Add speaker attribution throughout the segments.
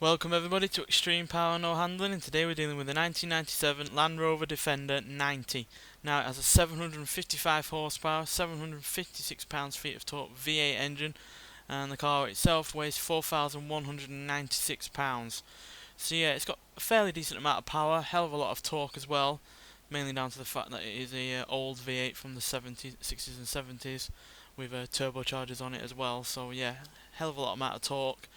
Speaker 1: Welcome everybody to Extreme Power No Handling, and today we're dealing with the 1997 Land Rover Defender 90. Now it has a 755 horsepower, 756 pounds-feet of torque V8 engine, and the car itself weighs 4,196 pounds. So yeah, it's got a fairly decent amount of power, hell of a lot of torque as well, mainly down to the fact that it is a old V8 from the 60s and 70s with turbochargers on it as well. So yeah, hell of a lot amount of torque.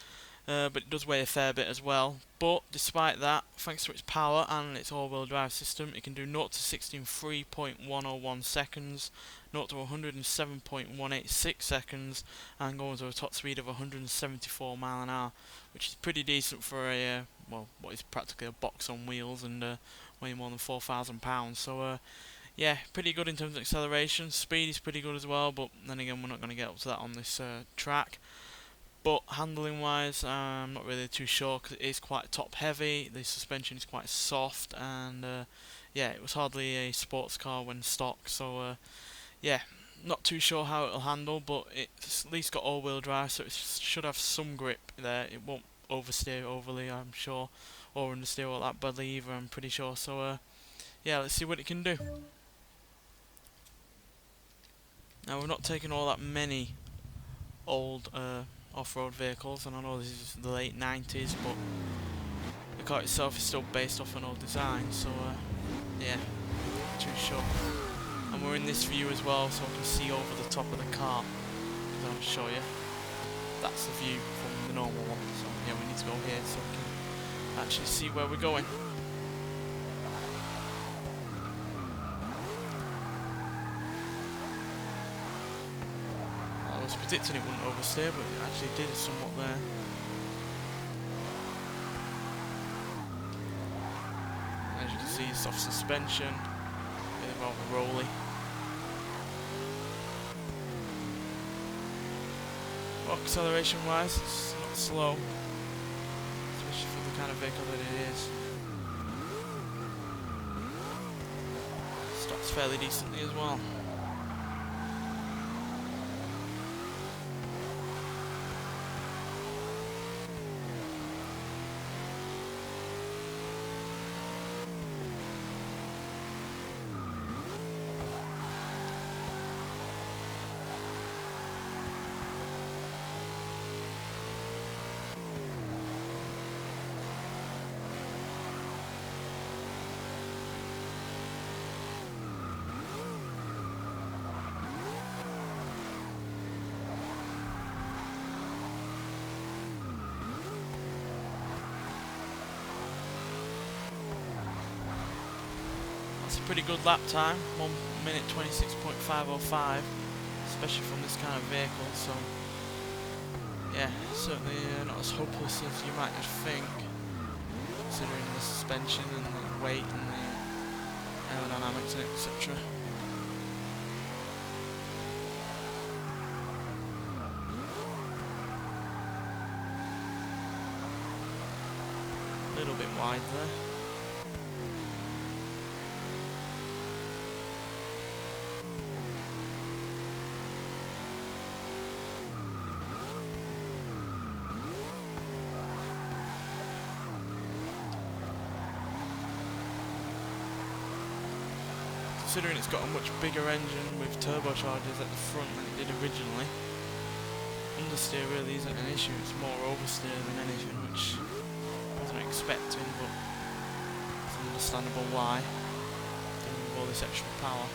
Speaker 1: But it does weigh a fair bit as well. But despite that, thanks to its power and its all-wheel drive system, it can do 0 to 60 in 3.101 seconds, 0 to 107.186 seconds, and goes to a top speed of 174 mile an hour, which is pretty decent for a what is practically a box on wheels and weighing more than 4,000 pounds. So yeah, pretty good in terms of acceleration. Speed is pretty good as well, but then again, we're not going to get up to that on this track. But handling wise, I'm not really too sure because it is quite top heavy, the suspension is quite soft, and yeah, it was hardly a sports car when stock, so yeah, not too sure how it'll handle, but it's at least got all-wheel drive, so it should have some grip there. It won't oversteer overly, I'm sure, or understeer all that badly either, I'm pretty sure. So yeah, let's see what it can do. Now we've not taken all that many old off-road vehicles, and I know this is the late 90s, but the car itself is still based off an old design, so yeah, not too sure. And we're in this view as well, so I can see over the top of the car, because I'll show you. That's the view from the normal one, so yeah, we need to go here so we can actually see where we're going. I was predicting it wouldn't oversteer, but it actually did somewhat there. As you can see, soft suspension, bit of over rolly. Well, acceleration wise, it's not slow, especially for the kind of vehicle that it is. Stops fairly decently as well. It's a pretty good lap time, 1 minute 26.505, especially from this kind of vehicle, so yeah, certainly not as hopeless as you might just think, considering the suspension and the weight and the aerodynamics and etc. A little bit wide there. Considering it's got a much bigger engine with turbochargers at the front than it did originally, understeer really isn't an issue, it's more oversteer than anything, which I wasn't expecting, but it's understandable why, given with all this extra power.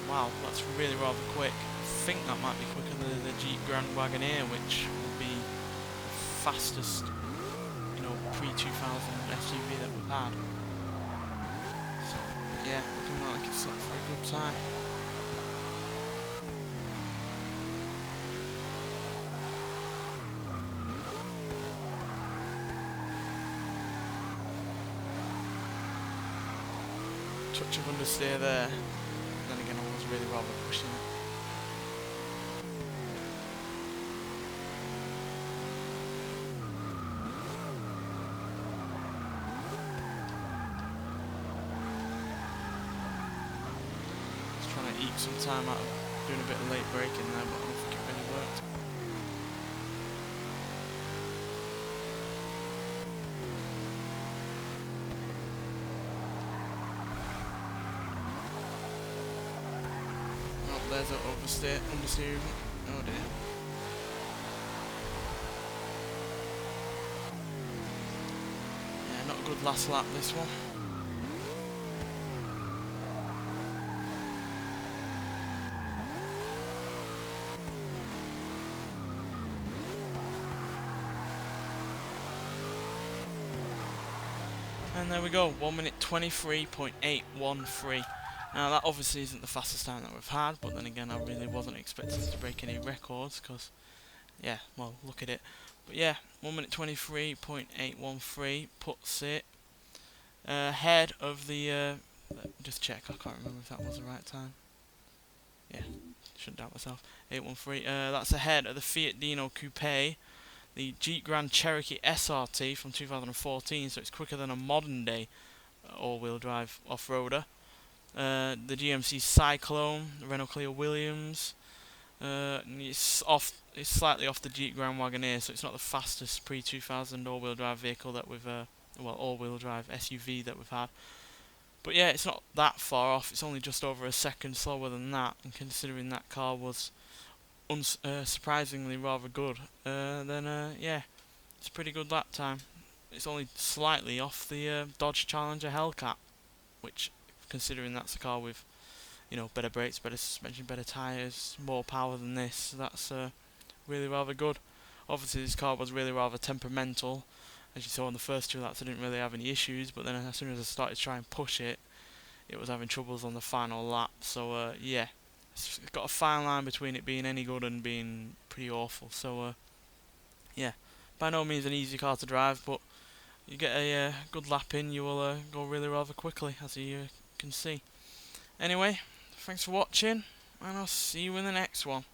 Speaker 1: Wow, that's really rather quick. I think that might be quicker than the Jeep Grand Wagoneer, which will be the fastest, pre-2000 SUV that we've had. So, yeah, looking like it's up for a good time. Touch of understeer there. Then again, I was really rather pushing it. eke some time out of doing a bit of late braking there, but I don't think it really worked. Oh, there's an understeer. Oh dear. Yeah, not a good last lap this one. And there we go, 1 minute 23.813. Now that obviously isn't the fastest time that we've had, but then again I really wasn't expecting to break any records, because, yeah, well, look at it. But yeah, 1 minute 23.813 puts it ahead of the, just check, I can't remember if that was the right time. Yeah, shouldn't doubt myself. 813, that's ahead of the Fiat Dino Coupé, the Jeep Grand Cherokee SRT from 2014, so it's quicker than a modern day all-wheel drive off-roader. The GMC Cyclone, the Renault Clio Williams. It's slightly off the Jeep Grand Wagoneer, so it's not the fastest pre-2000 all-wheel drive vehicle that we've, well, all-wheel drive SUV that we've had. But yeah, it's not that far off. It's only just over a second slower than that, and considering that car was surprisingly rather good, then yeah, it's pretty good that time. It's only slightly off the Dodge Challenger Hellcat, which, considering that's a car with, you know, better brakes, better suspension, better tyres, more power than this, that's really rather good. Obviously this car was really rather temperamental. As you saw in the first 2 laps, I didn't really have any issues, but then as soon as I started to try and push it, it was having troubles on the final lap. So yeah, it's got a fine line between it being any good and being pretty awful. So yeah, by no means an easy car to drive, but you get a good lap in, you will go really rather quickly, as you can see. Anyway, thanks for watching, and I'll see you in the next one.